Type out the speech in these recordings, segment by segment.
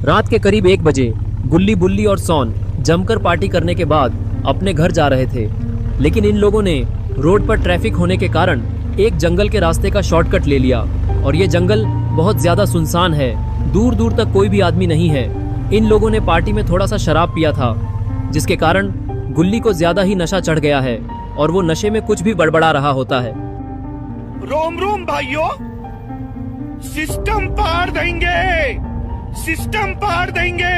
रात के करीब 1 बजे गुल्ली, बुल्ली और सॉन जमकर पार्टी करने के बाद अपने घर जा रहे थे, लेकिन इन लोगों ने रोड पर ट्रैफिक होने के कारण एक जंगल के रास्ते का शॉर्टकट ले लिया और ये जंगल बहुत ज्यादा सुनसान है, दूर दूर तक कोई भी आदमी नहीं है। इन लोगों ने पार्टी में थोड़ा सा शराब पिया था, जिसके कारण गुल्ली को ज्यादा ही नशा चढ़ गया है और वो नशे में कुछ भी बड़बड़ा रहा होता है। रोम रोम भाइयों, सिस्टम पार देंगे, सिस्टम पार देंगे।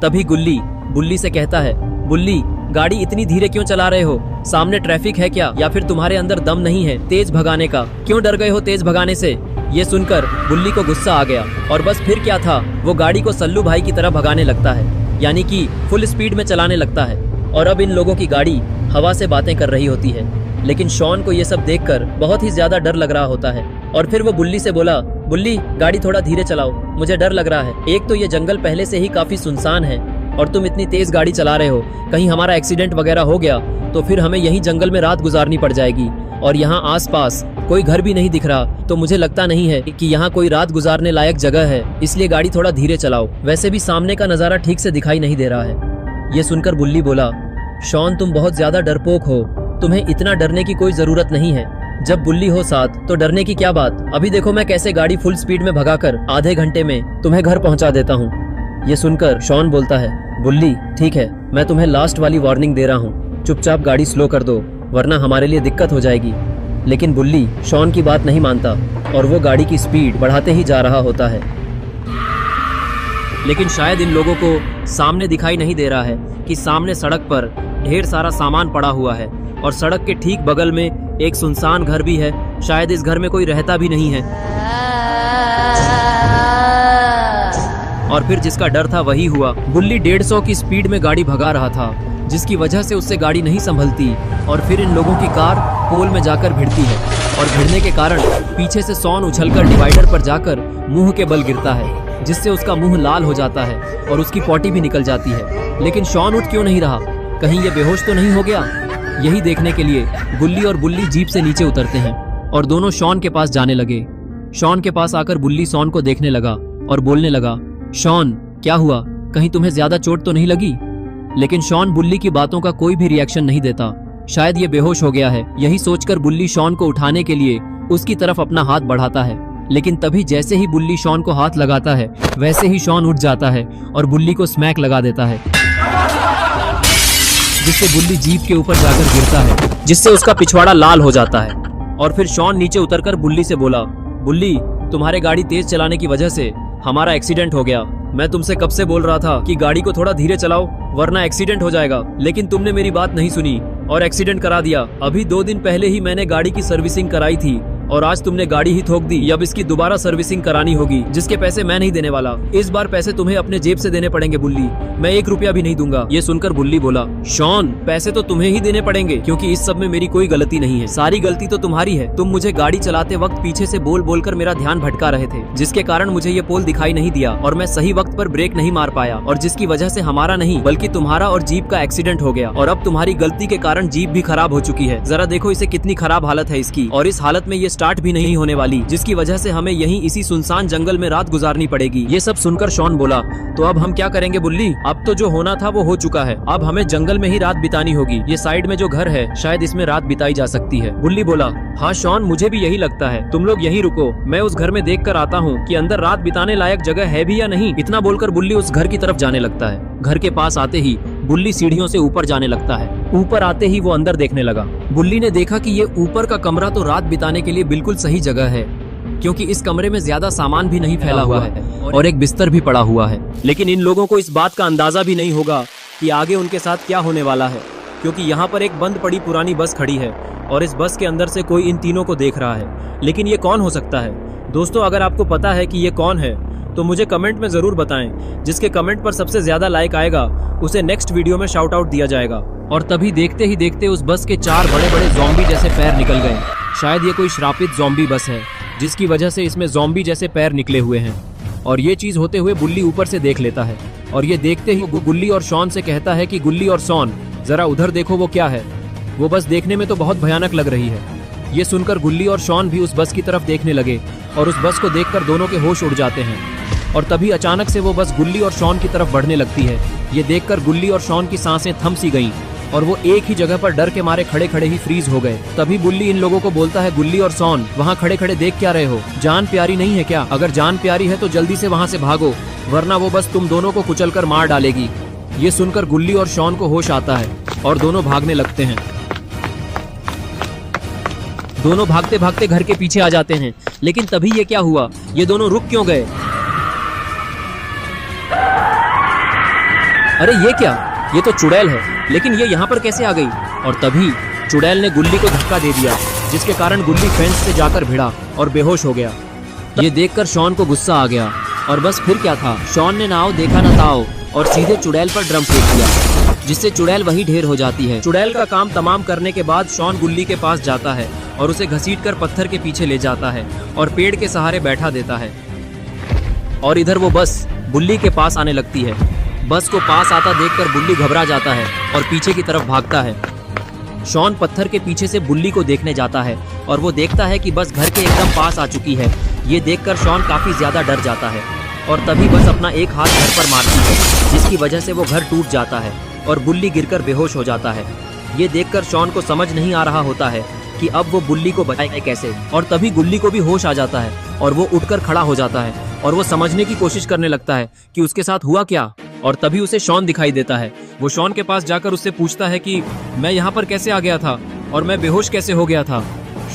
तभी गुल्ली बुल्ली से कहता है, बुल्ली गाड़ी इतनी धीरे क्यों चला रहे हो? सामने ट्रैफिक है क्या, या फिर तुम्हारे अंदर दम नहीं है तेज भगाने का? क्यों डर गए हो तेज भगाने से? ये सुनकर बुल्ली को गुस्सा आ गया और बस फिर क्या था, वो गाड़ी को सल्लू भाई की तरह भगाने लगता है, यानी कि फुल स्पीड में चलाने लगता है। और अब इन लोगों की गाड़ी हवा से बातें कर रही होती है, लेकिन शॉन को ये सब देखकर बहुत ही ज्यादा डर लग रहा होता है। और फिर वो बुल्ली से बोला, बुल्ली गाड़ी थोड़ा धीरे चलाओ, मुझे डर लग रहा है। एक तो ये जंगल पहले से ही काफी सुनसान है और तुम इतनी तेज गाड़ी चला रहे हो, कहीं हमारा एक्सीडेंट वगैरह हो गया तो फिर हमें यहीं जंगल में रात गुजारनी पड़ जाएगी। और यहाँ आसपास कोई घर भी नहीं दिख रहा, तो मुझे लगता नहीं है कि यहाँ कोई रात गुजारने लायक जगह है, इसलिए गाड़ी थोड़ा धीरे चलाओ। वैसे भी सामने का नजारा ठीक से दिखाई नहीं दे रहा है। ये सुनकर बुल्ली बोला, शॉन तुम बहुत ज्यादा डरपोक हो, तुम्हें इतना डरने की कोई जरूरत नहीं है। जब बुल्ली हो साथ तो डरने की क्या बात। अभी देखो मैं कैसे गाड़ी फुल स्पीड में भगाकर आधे घंटे में तुम्हें घर पहुंचा देता हूँ। ये सुनकर शॉन बोलता है, बुल्ली ठीक है, मैं तुम्हें लास्ट वाली वार्निंग दे रहा हूँ, चुपचाप गाड़ी स्लो कर दो वरना हमारे लिए दिक्कत हो जाएगी। लेकिन बुल्ली शॉन की बात नहीं मानता और वो गाड़ी की स्पीड बढ़ाते ही जा रहा होता है। लेकिन शायद इन लोगों को सामने दिखाई नहीं दे रहा है कि सामने सड़क पर ढेर सारा सामान पड़ा हुआ है और सड़क के ठीक बगल में एक सुनसान घर भी है। शायद इस घर में कोई रहता भी नहीं है। और फिर जिसका डर था वही हुआ। बुल्ली 150 की स्पीड में गाड़ी भगा रहा था, जिसकी वजह से उससे गाड़ी नहीं संभलती और फिर इन लोगों की कार पोल में जाकर भिड़ती है और भिड़ने के कारण पीछे से सॉन उछलकर डिवाइडर पर जाकर मुंह के बल गिरता है, जिससे उसका मुंह लाल हो जाता है और उसकी पॉटी भी निकल जाती है। लेकिन शॉन उठ क्यों नहीं रहा, कहीं ये बेहोश तो नहीं हो गया? यही देखने के लिए गुल्ली और बुल्ली जीप से नीचे उतरते हैं और दोनों शॉन के पास जाने लगे। शॉन के पास आकर बुल्ली शॉन को देखने लगा और बोलने लगा, शॉन क्या हुआ, कहीं तुम्हें ज्यादा चोट तो नहीं लगी? लेकिन शॉन बुल्ली की बातों का कोई भी रिएक्शन नहीं देता, शायद ये बेहोश हो गया है। यही सोचकर बुल्ली शॉन को उठाने के लिए उसकी तरफ अपना हाथ बढ़ाता है, लेकिन तभी जैसे ही बुल्ली शॉन को हाथ लगाता है वैसे ही शॉन उठ जाता है और बुल्ली को स्मैक लगा देता है, जिससे बुल्ली जीप के ऊपर जाकर गिरता है, जिससे उसका पिछवाड़ा लाल हो जाता है। और फिर शॉन नीचे उतरकर बुल्ली से बोला, बुल्ली तुम्हारे गाड़ी तेज चलाने की वजह से हमारा एक्सीडेंट हो गया। मैं तुमसे कब से बोल रहा था कि गाड़ी को थोड़ा धीरे चलाओ वरना एक्सीडेंट हो जाएगा, लेकिन तुमने मेरी बात नहीं सुनी और एक्सीडेंट करा दिया। अभी 2 दिन पहले ही मैंने गाड़ी की सर्विसिंग कराई थी और आज तुमने गाड़ी ही ठोक दी। अब इसकी दोबारा सर्विसिंग करानी होगी, जिसके पैसे मैं नहीं देने वाला। इस बार पैसे तुम्हें अपने जेब से देने पड़ेंगे बुल्ली, मैं 1 रुपया भी नहीं दूंगा। ये सुनकर बुल्ली बोला, शॉन पैसे तो तुम्हें ही देने पड़ेंगे, क्योंकि इस सब में मेरी कोई गलती नहीं है। सारी गलती तो तुम्हारी है। तुम मुझे गाड़ी चलाते वक्त पीछे से बोल बोल कर मेरा ध्यान भटका रहे थे, जिसके कारण मुझे ये पोल दिखाई नहीं दिया और मैं सही वक्त पर ब्रेक नहीं मार पाया, और जिसकी वजह से हमारा नहीं बल्कि तुम्हारा और जीप का एक्सीडेंट हो गया। और अब तुम्हारी गलती के कारण जीप भी खराब हो चुकी है। जरा देखो इसे कितनी खराब हालत है इसकी, और इस हालत में ये स्टार्ट भी नहीं होने वाली, जिसकी वजह से हमें यहीं इसी सुनसान जंगल में रात गुजारनी पड़ेगी। ये सब सुनकर शॉन बोला, तो अब हम क्या करेंगे बुल्ली? अब तो जो होना था वो हो चुका है, अब हमें जंगल में ही रात बितानी होगी। ये साइड में जो घर है शायद इसमें रात बिताई जा सकती है। बुल्ली बोला, हाँ शॉन मुझे भी यही लगता है, तुम लोग यहीं रुको, मैं उस घर में देख कर आता हूँ कि अंदर रात बिताने लायक जगह है भी या नहीं। इतना बोलकर बुल्ली उस घर की तरफ जाने लगता है। घर के पास आते ही बुल्ली सीढ़ियों से ऊपर जाने लगता है। ऊपर आते ही वो अंदर देखने लगा। बुल्ली ने देखा कि ये ऊपर का कमरा तो रात बिताने के लिए बिल्कुल सही जगह है, क्योंकि इस कमरे में ज्यादा सामान भी नहीं फैला हुआ है और एक बिस्तर भी पड़ा हुआ है। लेकिन इन लोगों को इस बात का अंदाजा भी नहीं होगा कि आगे उनके साथ क्या होने वाला है, क्योंकि यहाँ पर एक बंद पड़ी पुरानी बस खड़ी है और इस बस के अंदर से कोई इन तीनों को देख रहा है। लेकिन ये कौन हो सकता है? दोस्तों अगर आपको पता है कि ये कौन है तो मुझे कमेंट में जरूर बताएं। जिसके कमेंट पर सबसे ज्यादा लाइक आएगा उसे नेक्स्ट वीडियो में शाउट आउट दिया जाएगा। और तभी देखते ही देखते उस बस के 4 बड़े बड़े ज़ॉम्बी जैसे पैर निकल गए। शायद ये कोई श्रापित ज़ॉम्बी बस है, जिसकी वजह से इसमें ज़ॉम्बी जैसे पैर निकले हुए हैं। और ये चीज होते हुए बुल्ली ऊपर से देख लेता है, और ये देखते ही गुल्ली और शॉन से कहता है कि गुल्ली और शॉन जरा उधर देखो वो क्या है। वो बस देखने में तो बहुत भयानक लग रही है। ये सुनकर गुल्ली और शॉन भी उस बस की तरफ देखने लगे और उस बस को देखकर दोनों के होश उड़ जाते हैं। और तभी अचानक से वो बस गुल्ली और शॉन की तरफ बढ़ने लगती है। ये देखकर गुल्ली और शॉन की सांसें थम सी गईं और वो एक ही जगह पर डर के मारे खड़े खड़े ही फ्रीज हो गए। तभी बुल्ली इन लोगों को बोलता है, गुल्ली और शॉन वहाँ खड़े खड़े देख क्या रहे हो? जान प्यारी नहीं है क्या? अगर जान प्यारी है तो जल्दी से वहाँ से भागो, वरना वो बस तुम दोनों को कुचल कर मार डालेगी। ये सुनकर गुल्ली और शॉन को होश आता है और दोनों भागने लगते हैं। दोनों भागते भागते घर के पीछे आ जाते हैं, लेकिन तभी ये क्या हुआ? ये दोनों रुक क्यों गए? अरे ये क्या? ये तो चुड़ैल है, लेकिन ये यहाँ पर कैसे आ गई? और तभी चुड़ैल ने गुल्ली को धक्का दे दिया, जिसके कारण गुल्ली फेंस से जाकर भिड़ा और बेहोश हो गया। ये देखकर शॉन को गुस्सा आ गया और बस फिर क्या था, शॉन ने नाव देखा न ताओ और सीधे चुड़ैल पर ड्रम फेंक दिया, जिससे चुड़ैल वही ढेर हो जाती है। चुड़ैल का काम तमाम करने के बाद शॉन गुल्ली के पास जाता है और उसे घसीटकर पत्थर के पीछे ले जाता है और पेड़ के सहारे बैठा देता है। और इधर वो बस बुल्ली के पास आने लगती है। बस को पास आता देखकर बुल्ली घबरा जाता है और पीछे की तरफ भागता है। शॉन पत्थर के पीछे से बुल्ली को देखने जाता है और वो देखता है कि बस घर के एकदम पास आ चुकी है। ये देखकर शॉन काफी ज्यादा डर जाता है और तभी बस अपना एक हाथ घर पर मारती है, जिसकी वजह से वो घर टूट जाता है और बुल्ली गिरकर बेहोश हो जाता है। ये देखकर शॉन को समझ नहीं आ रहा होता है कि अब वो बुल्ली को बचाए कैसे। और तभी गुल्ली को भी होश आ जाता है और वो उठकर खड़ा हो जाता है और वो समझने की कोशिश करने लगता है कि उसके साथ हुआ क्या। और तभी उसे शॉन दिखाई देता है। वो शॉन के पास जाकर उससे पूछता है कि मैं यहाँ पर कैसे आ गया था और मैं बेहोश कैसे हो गया था।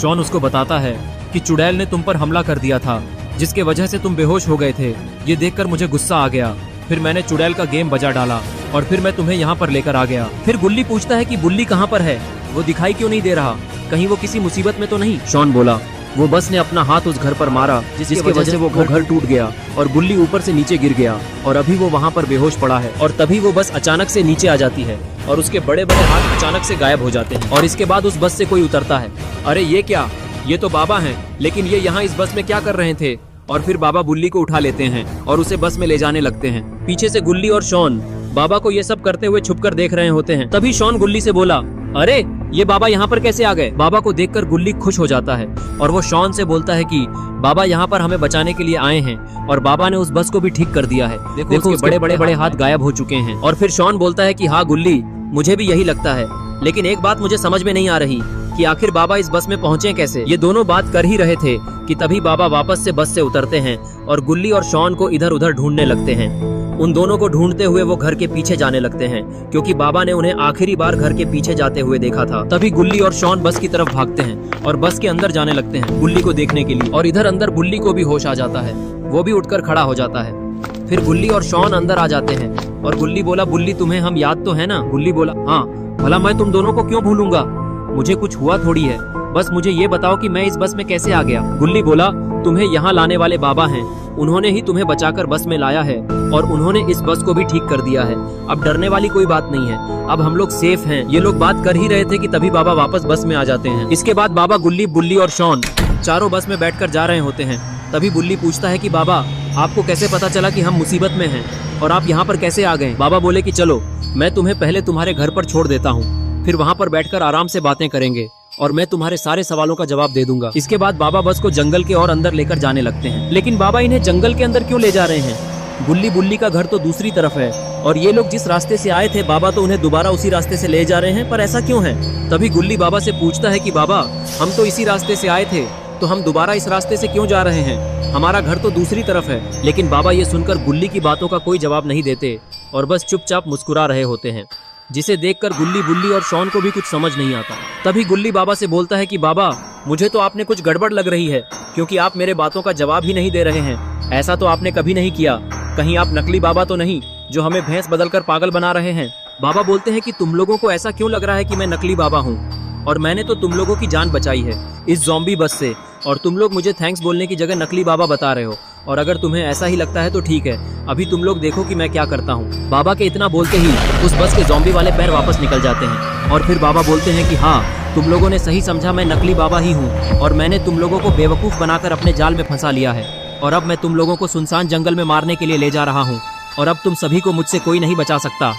शॉन उसको बताता है कि चुड़ैल ने तुम पर हमला कर दिया था, जिसके वजह से तुम बेहोश हो गए थे। ये देखकर मुझे गुस्सा आ गया, फिर मैंने चुड़ैल का गेम बजा डाला और फिर मैं तुम्हें यहाँ पर लेकर आ गया। फिर गुल्ली पूछता है कि बुल्ली कहाँ पर है? वो दिखाई क्यों नहीं दे रहा? कहीं वो किसी मुसीबत में तो नहीं? शॉन बोला, वो बस ने अपना हाथ उस घर पर मारा, जिसकी वजह से वो घर टूट गया और गुल्ली ऊपर से नीचे गिर गया और अभी वो वहाँ पर बेहोश पड़ा है। और तभी वो बस अचानक से नीचे आ जाती है और उसके बड़े बड़े हाथ अचानक से गायब हो जाते हैं। और इसके बाद उस बस से कोई उतरता है। अरे ये क्या? ये तो बाबा हैं, लेकिन ये यहाँ इस बस में क्या कर रहे थे? और फिर बाबा बुल्ली को उठा लेते हैं और उसे बस में ले जाने लगते हैं। पीछे से गुल्ली और शॉन बाबा को ये सब करते हुए छुपकर देख रहे होते हैं। तभी शॉन गुल्ली से बोला, अरे ये बाबा यहाँ पर कैसे आ गए? बाबा को देखकर गुल्ली खुश हो जाता है और वो शॉन से बोलता है कि बाबा यहाँ पर हमें बचाने के लिए आए हैं और बाबा ने उस बस को भी ठीक कर दिया है। देखो उसके बड़े बड़े हाथ गायब हो चुके हैं। और फिर शॉन बोलता है कि हाँ गुल्ली, मुझे भी यही लगता है, लेकिन एक बात मुझे समझ में नहीं आ रही कि आखिर बाबा इस बस में पहुँचे कैसे। ये दोनों बात कर ही रहे थे कि तभी बाबा वापस से बस से उतरते हैं और गुल्ली और शॉन को इधर उधर ढूंढने लगते हैं। उन दोनों को ढूंढते हुए वो घर के पीछे जाने लगते हैं, क्योंकि बाबा ने उन्हें आखिरी बार घर के पीछे जाते हुए देखा था। तभी गुल्ली और शॉन बस की तरफ भागते हैं और बस के अंदर जाने लगते हैं गुल्ली को देखने के लिए। और इधर अंदर बुल्ली को भी होश आ जाता है, वो भी उठकर खड़ा हो जाता है। फिर गुल्ली और शॉन अंदर आ जाते हैं और गुल्ली बोला, बुल्ली तुम्हें हम याद तो है ना? गुल्ली बोला, हाँ। भला मैं तुम दोनों को क्यों भूलूंगा? मुझे कुछ हुआ थोड़ी है, बस मुझे ये बताओ कि मैं इस बस में कैसे आ गया। गुल्ली बोला, तुम्हें यहाँ लाने वाले बाबा हैं, उन्होंने ही तुम्हें बचाकर बस में लाया है और उन्होंने इस बस को भी ठीक कर दिया है। अब डरने वाली कोई बात नहीं है, अब हम लोग सेफ हैं। ये लोग बात कर ही रहे थे कि तभी बाबा वापस बस में आ जाते हैं। इसके बाद बाबा, गुल्ली, बुल्ली और शॉन चारों बस में बैठकर जा रहे होते हैं। तभी बुल्ली पूछता है कि बाबा, आपको कैसे पता चला कि हम मुसीबत में हैं और आप यहाँ पर कैसे आ गए? बाबा बोले कि चलो मैं तुम्हें पहले तुम्हारे घर पर छोड़ देता हूँ, फिर वहाँ पर बैठकर आराम से बातें करेंगे और मैं तुम्हारे सारे सवालों का जवाब दे दूंगा। इसके बाद बाबा बस को जंगल के और अंदर लेकर जाने लगते हैं। लेकिन बाबा इन्हें जंगल के अंदर क्यों ले जा रहे हैं? गुल्ली बुल्ली का घर तो दूसरी तरफ है और ये लोग जिस रास्ते से आए थे, बाबा तो उन्हें दोबारा उसी रास्ते से ले जा रहे हैं, पर ऐसा क्यों है? तभी गुल्ली बाबा से पूछता है कि बाबा, हम तो इसी रास्ते से आए थे, तो हम दोबारा इस रास्ते से क्यों जा रहे हैं? हमारा घर तो दूसरी तरफ है। लेकिन बाबा ये सुनकर गुल्ली की बातों का कोई जवाब नहीं देते और बस चुपचाप मुस्कुरा रहे होते हैं, जिसे देखकर गुल्ली, बुल्ली और शॉन को भी कुछ समझ नहीं आता। तभी गुल्ली बाबा से बोलता है कि बाबा, मुझे तो आपने कुछ गड़बड़ लग रही है, क्योंकि आप मेरे बातों का जवाब ही नहीं दे रहे हैं। ऐसा तो आपने कभी नहीं किया। कहीं आप नकली बाबा तो नहीं जो हमें भैंस बदलकर पागल बना रहे हैं? बाबा बोलते हैं कि तुम लोगों को ऐसा क्यों लग रहा है कि मैं नकली बाबा हूँ, और मैंने तो तुम लोगों की जान बचाई है इस ज़ॉम्बी बस से, और तुम लोग मुझे थैंक्स बोलने की जगह नकली बाबा बता रहे हो। और अगर तुम्हें ऐसा ही लगता है तो ठीक है, अभी तुम लोग देखो कि मैं क्या करता हूँ। बाबा के इतना बोलते ही उस बस के ज़ॉम्बी वाले पैर वापस निकल जाते हैं और फिर बाबा बोलते हैं कि हाँ, तुम लोगों ने सही समझा, मैं नकली बाबा ही हूँ और मैंने तुम लोगों को बेवकूफ़ बनाकर अपने जाल में फंसा लिया है और अब मैं तुम लोगों को सुनसान जंगल में मारने के लिए ले जा रहा हूँ और अब तुम सभी को मुझसे कोई नहीं बचा सकता।